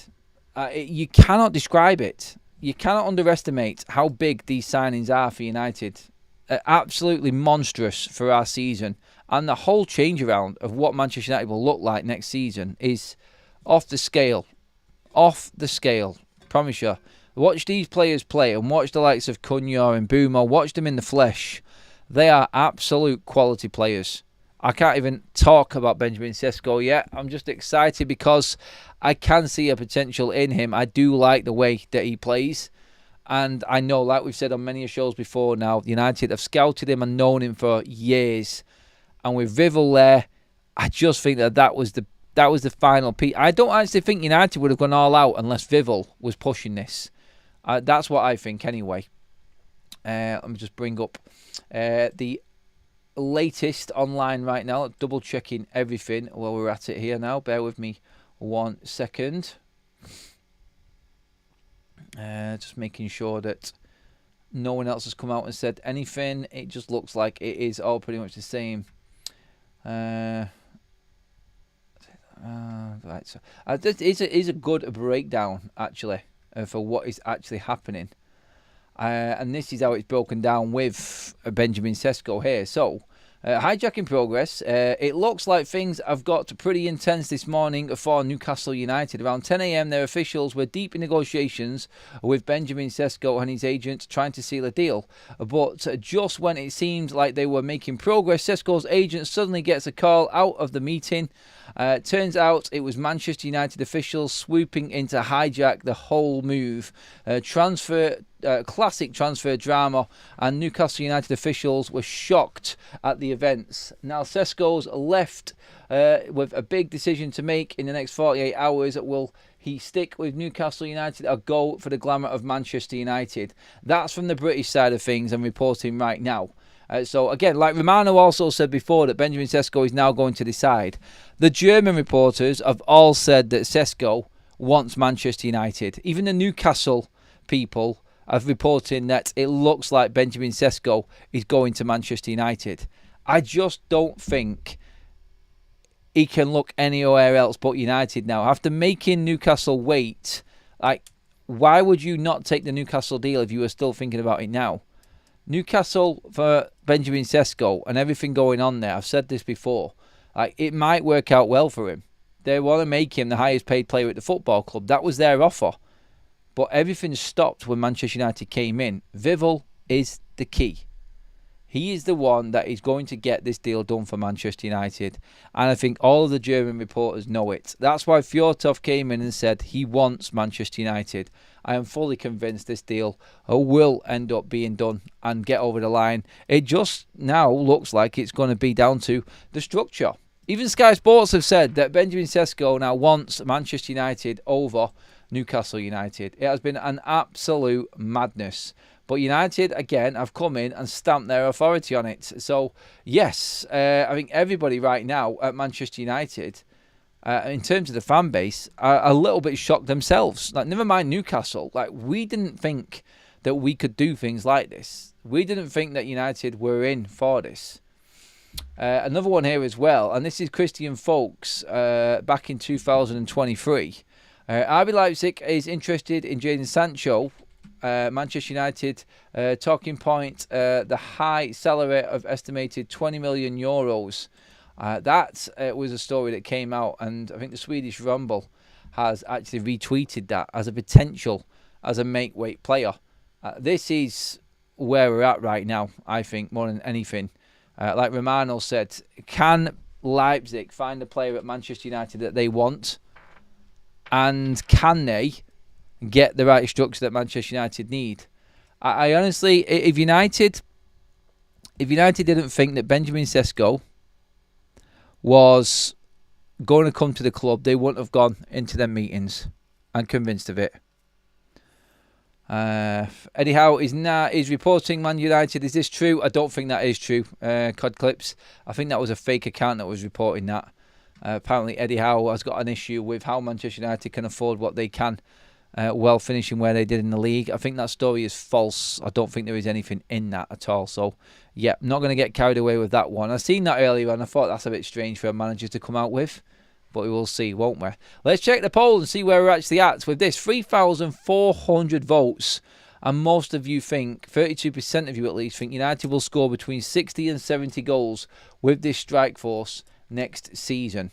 you cannot describe it. You cannot underestimate how big these signings are for United. Absolutely monstrous for our season. And the whole change around of what Manchester United will look like next season is off the scale. Off the scale. Promise you. Watch these players play and watch the likes of Cunha and Boomer. Watch them in the flesh. They are absolute quality players. I can't even talk about Benjamin Sesko yet. I'm just excited because I can see a potential in him. I do like the way that he plays. And I know, like we've said on many shows before now, United have scouted him and known him for years. And with Vivel there, I just think that was the final piece. I don't actually think United would have gone all out unless Vivel was pushing this. That's what I think anyway. Let me just bring up the latest online right now. Double checking everything while we're at it here now. Bear with me 1 second. Just making sure that no one else has come out and said anything. It just looks like it is all pretty much the same. Right, so this is a good breakdown actually for what is actually happening. And this is how it's broken down with Benjamin Sesko here. So, hijacking progress. It looks like things have got pretty intense this morning for Newcastle United. Around 10 a.m, their officials were deep in negotiations with Benjamin Sesko and his agent trying to seal a deal. But just when it seemed like they were making progress, Sesko's agent suddenly gets a call out of the meeting. Turns out it was Manchester United officials swooping in to hijack the whole move. Classic transfer drama, and Newcastle United officials were shocked at the events. Now Cesco's left with a big decision to make in the next 48 hours. Will he stick with Newcastle United or go for the glamour of Manchester United? That's from the British side of things and reporting right now. So again, like Romano also said before, that Benjamin Sesko is now going to decide. The German reporters have all said that Cesco wants Manchester United. Even the Newcastle people are reporting that it looks like Benjamin Sesko is going to Manchester United. I just don't think he can look anywhere else but United now. After making Newcastle wait, like, why would you not take the Newcastle deal if you were still thinking about it now? Newcastle for Benjamin Sesko and everything going on there, I've said this before, like, it might work out well for him. They want to make him the highest paid player at the football club. That was their offer. But everything stopped when Manchester United came in. Vivel is the key. He is the one that is going to get this deal done for Manchester United. And I think all of the German reporters know it. That's why Fjortov came in and said he wants Manchester United. I am fully convinced this deal will end up being done and get over the line. It just now looks like it's going to be down to the structure. Even Sky Sports have said that Benjamin Sesko now wants Manchester United over Newcastle United. It has been an absolute madness. But United, again, have come in and stamped their authority on it. So, yes, I think everybody right now at Manchester United, in terms of the fan base, are a little bit shocked themselves. Like, never mind Newcastle. Like, we didn't think that we could do things like this. We didn't think that United were in for this. Another one here as well, and this is Christian Folks back in 2023. RB Leipzig is interested in Jadon Sancho. Manchester United talking point, the high salary of estimated 20 million euros. That was a story that came out, and I think the Swedish Rumble has actually retweeted that as a potential as a make-weight player. This is where we're at right now, I think, more than anything. Like Romano said, can Leipzig find a player at Manchester United that they want? And can they get the right structure that Manchester United need? I honestly, if United didn't think that Benjamin Sesko was going to come to the club, they wouldn't have gone into their meetings. I'm convinced of it. Eddie Howe is reporting Man United. Is this true? I don't think that is true. Cod Clips. I think that was a fake account that was reporting that. Apparently Eddie Howe has got an issue with how Manchester United can afford what they can while finishing where they did in the league. I think that story is false. I don't think there is anything in that at all. So, yeah, not going to get carried away with that one. I seen that earlier and I thought that's a bit strange for a manager to come out with. But we will see, won't we? Let's check the poll and see where we're actually at with this. 3,400 votes. And most of you think, 32% of you at least, think United will score between 60 and 70 goals with this strike force next season.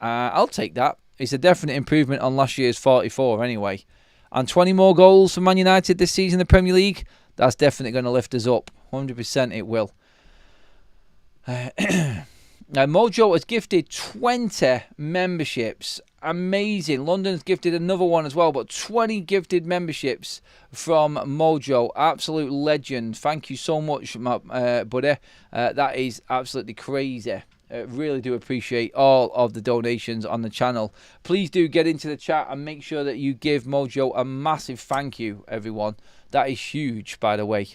I'll take that. It's a definite improvement on last year's 44 anyway. And 20 more goals for Man United this season in the Premier League, that's definitely going to lift us up. 100% it will. Now, Mojo has gifted 20 memberships. Amazing. London's gifted another one as well, but 20 gifted memberships from Mojo. Absolute legend. Thank you so much, my buddy. That is absolutely crazy. Really do appreciate all of the donations on the channel. Please do get into the chat and make sure that you give Mojo a massive thank you, everyone. That is huge, by the way.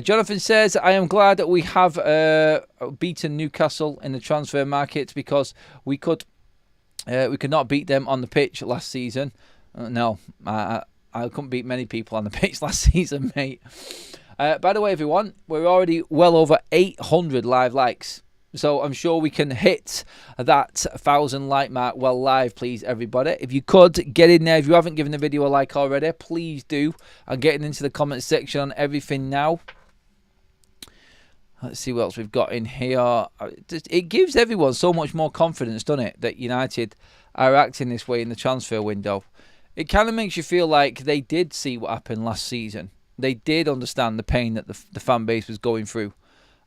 Jonathan says, I am glad that we have beaten Newcastle in the transfer market because we could not beat them on the pitch last season. No, I couldn't beat many people on the pitch last season, mate. By the way, everyone, we're already well over 800 live likes. So I'm sure we can hit that 1,000 like mark well live, please, everybody. If you could, get in there. If you haven't given the video a like already, please do. I'm getting into the comment section on everything now. Let's see what else we've got in here. It gives everyone so much more confidence, doesn't it, that United are acting this way in the transfer window. It kind of makes you feel like they did see what happened last season. They did understand the pain that the fan base was going through.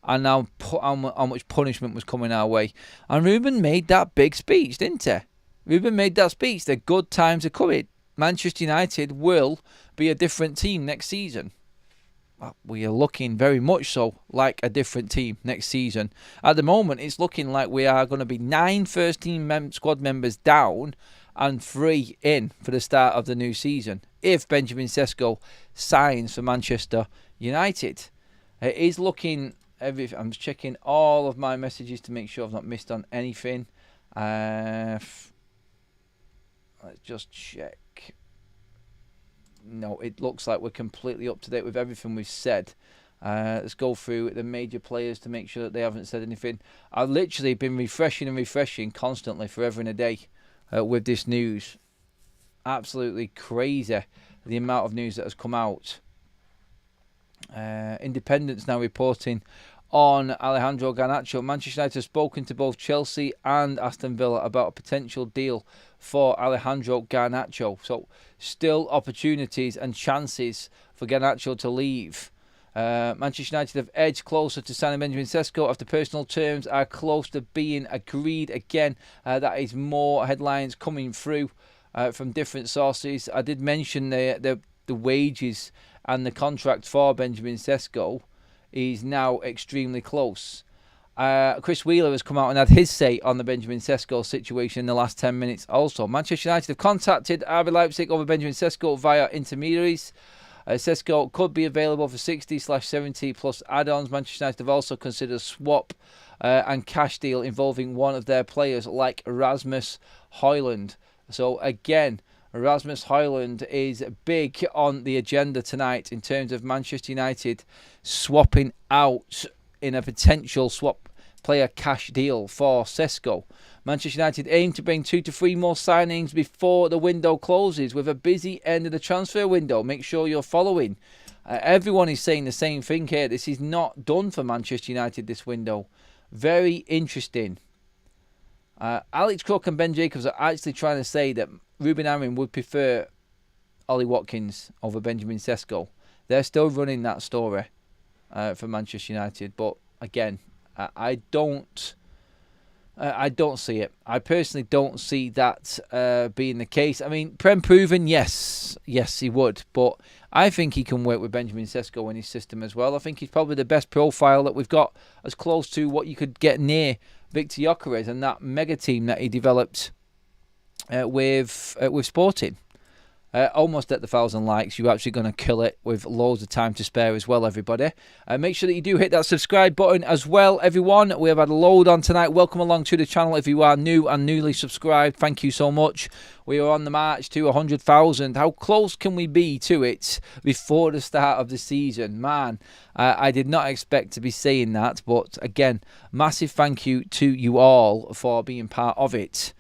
And now how much punishment was coming our way. And Ruben made that big speech, didn't he? Ruben made that speech. The good times are coming. Manchester United will be a different team next season. Well, we are looking very much so like a different team next season. At the moment, it's looking like we are going to be 9 first-team squad members down and 3 in for the start of the new season. If Benjamin Sesko signs for Manchester United. It is looking... I'm checking all of my messages to make sure I've not missed on anything. Let's just check. No, it looks like we're completely up to date with everything we've said. Let's go through the major players to make sure that they haven't said anything. I've literally been refreshing and refreshing constantly forever and a day with this news. Absolutely crazy the amount of news that has come out. Independent's now reporting on Alejandro Garnacho. Manchester United have spoken to both Chelsea and Aston Villa about a potential deal for Alejandro Garnacho. So still opportunities and chances for Garnacho to leave. Manchester United have edged closer to signing Benjamin Sesko after personal terms are close to being agreed again. That is more headlines coming through from different sources. I did mention the wages and the contract for Benjamin Sesko is now extremely close. Chris Wheeler has come out and had his say on the Benjamin Sesko situation in the last 10 minutes also. Manchester United have contacted RB Leipzig over Benjamin Sesko via intermediaries. Cesco could be available for 60/70 plus add-ons. Manchester United have also considered a swap and cash deal involving one of their players like Rasmus Hojlund. So again, Rasmus Hojlund is big on the agenda tonight in terms of Manchester United swapping out in a potential swap player cash deal for Cesco. Manchester United aim to bring 2 to 3 more signings before the window closes with a busy end of the transfer window. Make sure you're following. Everyone is saying the same thing here. This is not done for Manchester United this window. Very interesting. Alex Crook and Ben Jacobs are actually trying to say that Ruben Amorim would prefer Ollie Watkins over Benjamin Sesko. They're still running that story for Manchester United. But again, I don't see it. I personally don't see that being the case. I mean, Prem proven, yes, he would. But I think he can work with Benjamin Sesko in his system as well. I think he's probably the best profile that we've got, as close to what you could get near Victor Gyökeres and that mega team that he developed with Sporting. Almost at the 1,000 likes. You're actually going to kill it with loads of time to spare as well, everybody. Make sure that you do hit that subscribe button as well, everyone. We have had a load on tonight. Welcome along to the channel if you are new and newly subscribed. Thank you so much. We are on the march to 100,000. How close can we be to it before the start of the season? Man, I did not expect to be saying that. But again, massive thank you to you all for being part of it.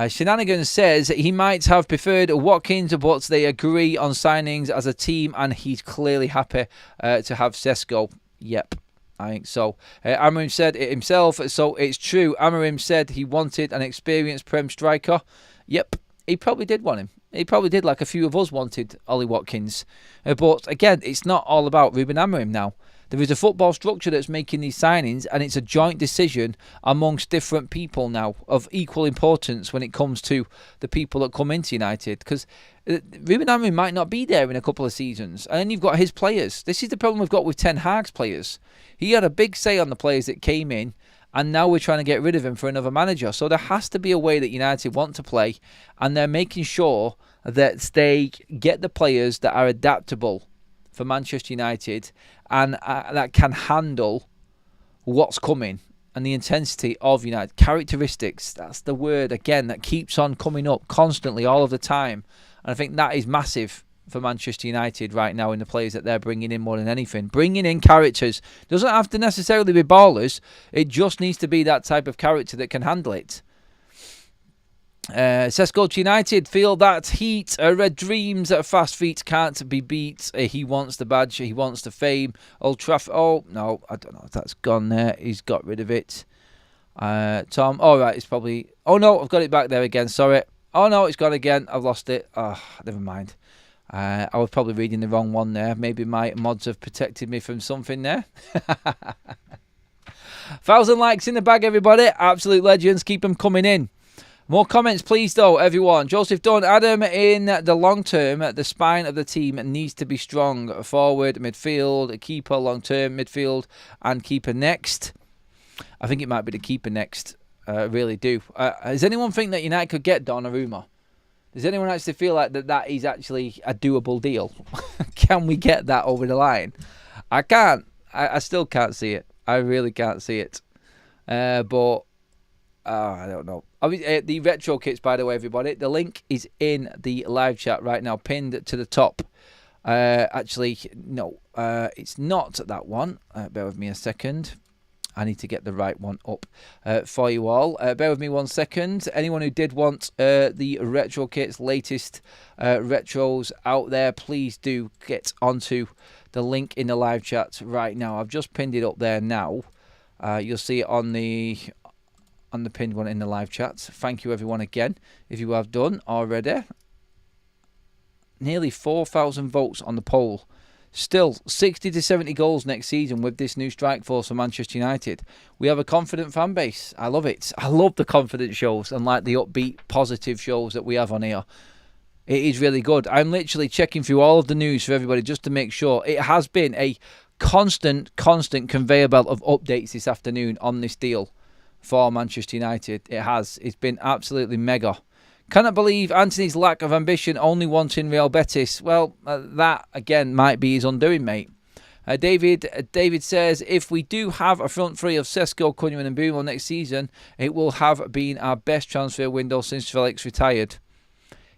Shenanigans says he might have preferred Watkins, but they agree on signings as a team, and he's clearly happy to have Cesco. Yep, I think so. Amorim said it himself, so it's true. Amorim said he wanted an experienced Prem striker. Yep, he probably did want him. He probably did, like a few of us wanted Ollie Watkins. But again, it's not all about Ruben Amorim now. There is a football structure that's making these signings, and it's a joint decision amongst different people now of equal importance when it comes to the people that come into United. Because Ruben Amorim might not be there in a couple of seasons, and then you've got his players. This is the problem we've got with Ten Hag's players. He had a big say on the players that came in, and now we're trying to get rid of him for another manager. So there has to be a way that United want to play, and they're making sure that they get the players that are adaptable for Manchester United and that can handle what's coming and the intensity of United. Characteristics, that's the word, again, that keeps on coming up constantly all of the time. And I think that is massive for Manchester United right now in the players that they're bringing in more than anything. Bringing in characters. Doesn't have to necessarily be ballers. It just needs to be that type of character that can handle it. Cesco United feel that heat. Red dreams at fast feet can't be beat. He wants the badge. He wants the fame. Old Trafford. Oh, no. I don't know if that's gone there. He's got rid of it. Tom. All right. It's probably... Oh, no. I've got it back there again. Sorry. Oh, no. It's gone again. I've lost it. Oh, never mind. I was probably reading the wrong one there. Maybe my mods have protected me from something there. 1,000 likes in the bag, everybody. Absolute legends. Keep them coming in. More comments, please, though, everyone. Joseph Dunn, Adam, in the long term, the spine of the team needs to be strong. Forward, midfield, keeper, long term, midfield, and keeper next. I think it might be the keeper next. Really do. Does anyone think that United could get Donnarumma? Does anyone actually feel like that is actually a doable deal? Can we get that over the line? I can't. I still can't see it. I really can't see it. But I don't know. The retro kits, by the way, everybody. The link is in the live chat right now, pinned to the top. Actually, no, it's not that one. Bear with me a second. I need to get the right one up for you all. Bear with me 1 second. Anyone who did want the retro kits, latest retros out there, please do get onto the link in the live chat right now. I've just pinned it up there now. You'll see it on the pinned one in the live chat. Thank you, everyone, again, if you have done already. Nearly 4,000 votes on the poll. Still, 60 to 70 goals next season with this new strike force for Manchester United. We have a confident fan base. I love it. I love the confident shows and like the upbeat, positive shows that we have on here. It is really good. I'm literally checking through all of the news for everybody just to make sure. It has been a constant conveyor belt of updates this afternoon on this deal for Manchester United. It has. It's been absolutely mega. Cannot believe Anthony's lack of ambition, only wanting Real Betis. Well, that, again, might be his undoing, mate. David says, if we do have a front three of Cesco, Cunningham and Bumo next season, it will have been our best transfer window since Felix retired.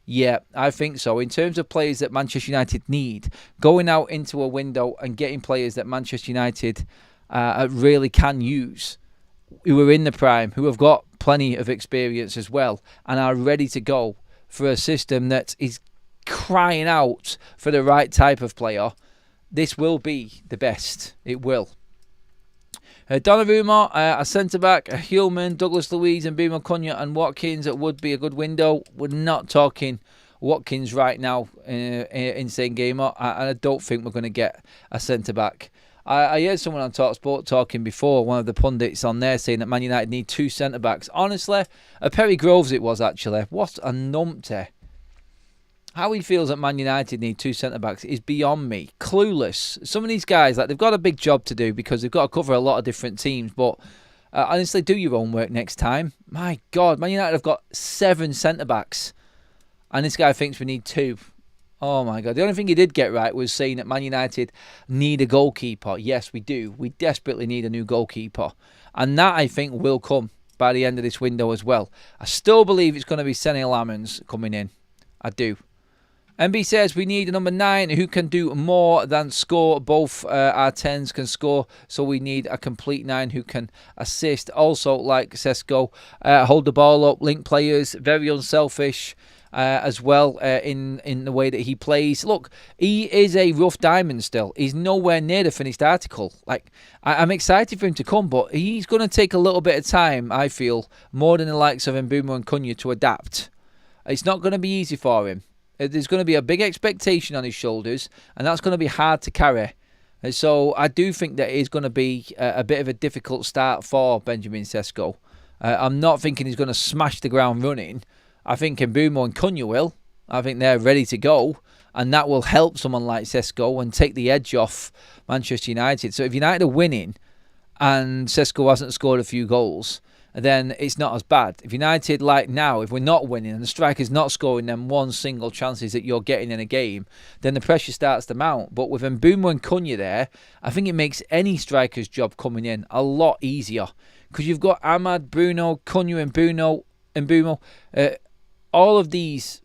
Yeah, I think so. In terms of players that Manchester United need, going out into a window and getting players that Manchester United really can use who are in the prime, who have got plenty of experience as well, and are ready to go for a system that is crying out for the right type of player, this will be the best. It will. Donnarumma, a centre-back, Hojlund, Douglas Luiz, and Mbeumo Cunha and Watkins would be a good window. We're not talking Watkins right now, insane gamer, and I don't think we're going to get a centre-back. I heard someone on TalkSport talking before, one of the pundits on there, saying that Man United need 2 centre-backs. Honestly, Perry Groves it was actually. What a numpty. How he feels that Man United need 2 centre-backs is beyond me. Clueless. Some of these guys, like, they've got a big job to do because they've got to cover a lot of different teams. But honestly, do your own work next time. My God, Man United have got 7 centre-backs. And this guy thinks we need 2. Oh, my God. The only thing he did get right was saying that Man United need a goalkeeper. Yes, we do. We desperately need a new goalkeeper. And that, I think, will come by the end of this window as well. I still believe it's going to be Senny Lamans coming in. I do. MB says we need a number 9 who can do more than score. Both our 10s can score, so we need a complete 9 who can assist. Also, like Cesco, hold the ball up, link players, very unselfish as well in the way that he plays. Look, he is a rough diamond still. He's nowhere near the finished article. Like, I'm excited for him to come, but he's going to take a little bit of time, I feel, more than the likes of Mbeumo and Cunha to adapt. It's not going to be easy for him. There's going to be a big expectation on his shoulders, and that's going to be hard to carry. And so I do think that it's going to be a bit of a difficult start for Benjamin Sesko. I'm not thinking he's going to smash the ground running. I think Mbeumo and Cunha will. I think they're ready to go, and that will help someone like Cesco and take the edge off Manchester United. So if United are winning and Cesco hasn't scored a few goals, then it's not as bad. If United, like now, if we're not winning and the striker's not scoring them one single chances that you're getting in a game, then the pressure starts to mount. But with Mbeumo and Cunha there, I think it makes any striker's job coming in a lot easier. Because you've got Ahmad, Bruno, Cunha and Mbeumo. All of these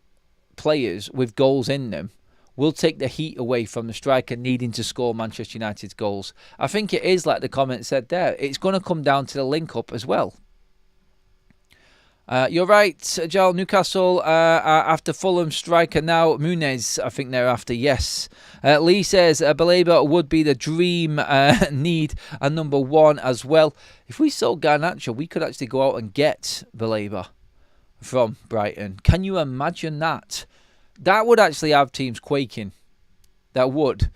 players with goals in them will take the heat away from the striker needing to score Manchester United's goals. I think it is, like the comment said there, it's going to come down to the link-up as well. You're right, Joel. Newcastle after Fulham striker now. Muniz, I think they're after, yes. Lee says Baleba would be the dream need a number 1 as well. If we sold Garnacho, we could actually go out and get Baleba from Brighton. Can you imagine that? That would actually have teams quaking. That would.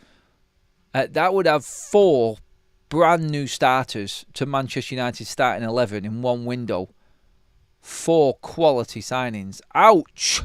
That would have 4 brand new starters to Manchester United starting 11 in one window. 4 quality signings. Ouch!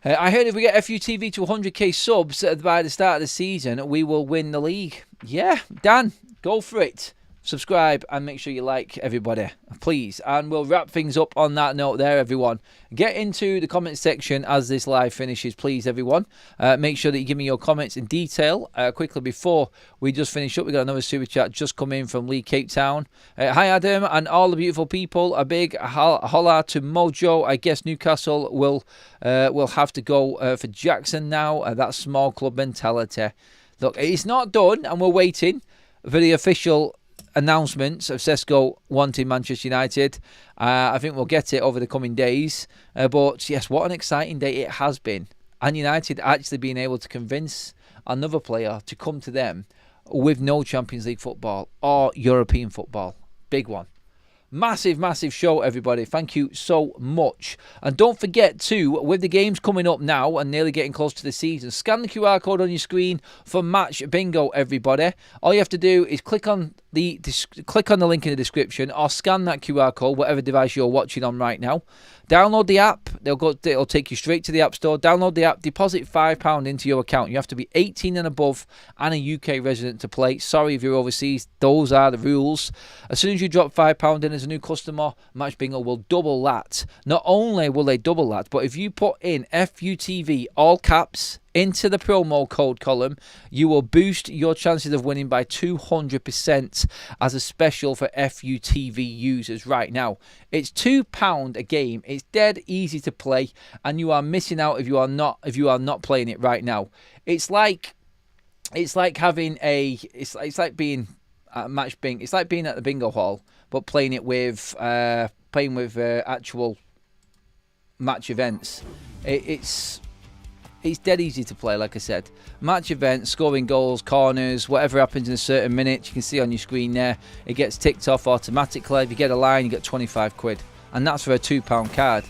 I heard if we get FUTV to 100k subs by the start of the season, we will win the league. Yeah, Dan, go for it. Subscribe and make sure you like, everybody, please. And we'll wrap things up on that note there, everyone. Get into the comment section as this live finishes, please, everyone. Make sure that you give me your comments in detail. Quickly before we just finish up, we got another super chat just come in from Lee Cape Town. Hi, Adam, and all the beautiful people. A big holla to Mojo. I guess Newcastle will have to go for Jackson now. That small club mentality. Look, it's not done, and we're waiting for the official announcements of Cesco wanting Manchester United. I think we'll get it over the coming days. But yes, what an exciting day it has been. And United actually being able to convince another player to come to them with no Champions League football or European football. Big one. Massive, massive show, everybody. Thank you so much. And don't forget to, with the games coming up now and nearly getting close to the season, scan the QR code on your screen for Match Bingo, everybody. All you have to do is click on the link in the description or scan that QR code, whatever device you're watching on right now. Download the app. It'll take you straight to the App Store. Download the app. Deposit £5 into your account. You have to be 18 and above and a UK resident to play. Sorry if you're overseas. Those are the rules. As soon as you drop £5 in as a new customer, Match Bingo will double that. Not only will they double that, but if you put in FUTV, all caps, into the promo code column, you will boost your chances of winning by 200% as a special for FUTV users right now. It's £2 a game. It's dead easy to play, and you are missing out if you are not playing it right now. It's like being match bingo. It's like being at the bingo hall, but playing with actual match events. It's dead easy to play, like I said. Match events, scoring goals, corners, whatever happens in a certain minute, you can see on your screen there, it gets ticked off automatically. If you get a line, you get 25 quid. And that's for a £2 card.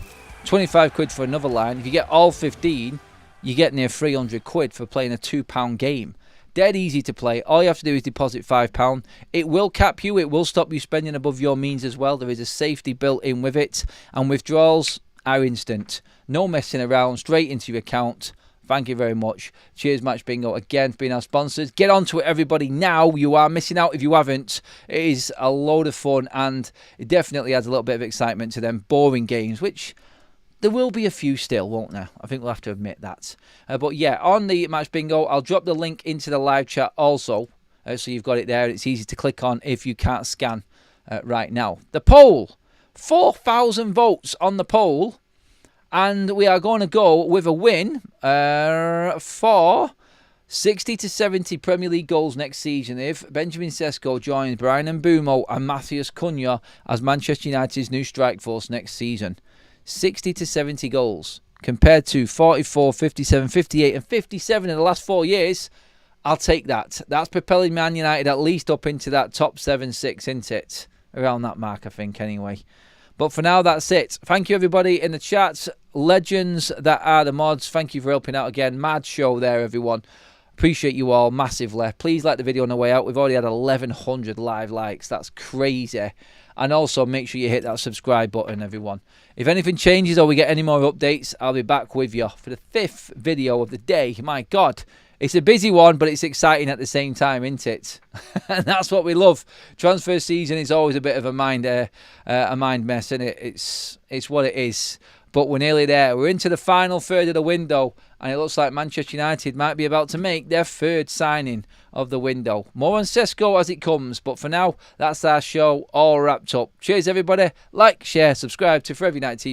25 quid for another line. If you get all 15, you get near 300 quid for playing a £2 game. Dead easy to play. All you have to do is deposit £5. It will cap you. It will stop you spending above your means as well. There is a safety built in with it. And withdrawals are instant. No messing around. Straight into your account. Thank you very much. Cheers Match Bingo again for being our sponsors. Get on to it, everybody, now. You are missing out if you haven't. It is a load of fun, and it definitely adds a little bit of excitement to them boring games, which there will be a few still, won't there? I think we'll have to admit that. But yeah, on the Match Bingo, I'll drop the link into the live chat also, so you've got it there. It's easy to click on if you can't scan right now. The poll, 4,000 votes on the poll. And we are going to go with a win for 60 to 70 Premier League goals next season if Benjamin Sesko joins Brian Mbeumo and Matthias Cunha as Manchester United's new strike force next season. 60 to 70 goals compared to 44, 57, 58 and 57 in the last 4 years. I'll take that. That's propelling Man United at least up into that top 7-6, isn't it? Around that mark, I think, anyway. But for now, that's it. Thank you, everybody in the chat. Legends that are the mods. Thank you for helping out again. Mad show there, everyone. Appreciate you all massively. Please like the video on the way out. We've already had 1,100 live likes. That's crazy. And also, make sure you hit that subscribe button, everyone. If anything changes or we get any more updates, I'll be back with you for the 5th video of the day. My God. It's a busy one, but it's exciting at the same time, isn't it? And that's what we love. Transfer season is always a bit of a mind mess, isn't it? It's what it is. But we're nearly there. We're into the final third of the window, and it looks like Manchester United might be about to make their 3rd signing of the window. More on Cesco as it comes, but for now, that's our show all wrapped up. Cheers, everybody. Like, share, subscribe to Forever United TV.